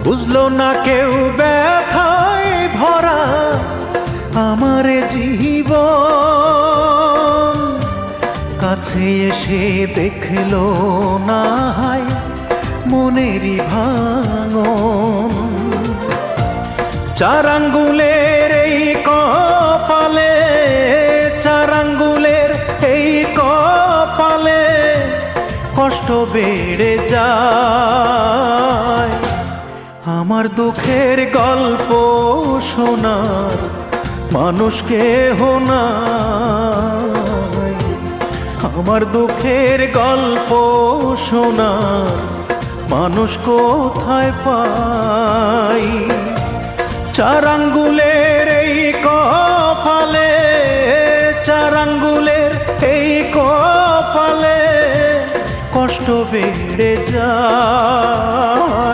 বুঝলো না কেউ ব্যথায় ভরা আমার জীবন, কাছে এসে দেখলো না হয় মনেরই ভাঙন। চার আঙ্গুলের এই কপালে, চার আঙ্গুলের এই কপালে কষ্ট বেড়ে যায়। আমার দুঃখের গল্প শোনার মানুষ কেহ নাই, আমার দুঃখের গল্প শোনার মানুষ কোথায় পাই। চার আঙ্গুলের এই কপালে, চার আঙ্গুলের এই কপালে কষ্ট বেড়ে যায়।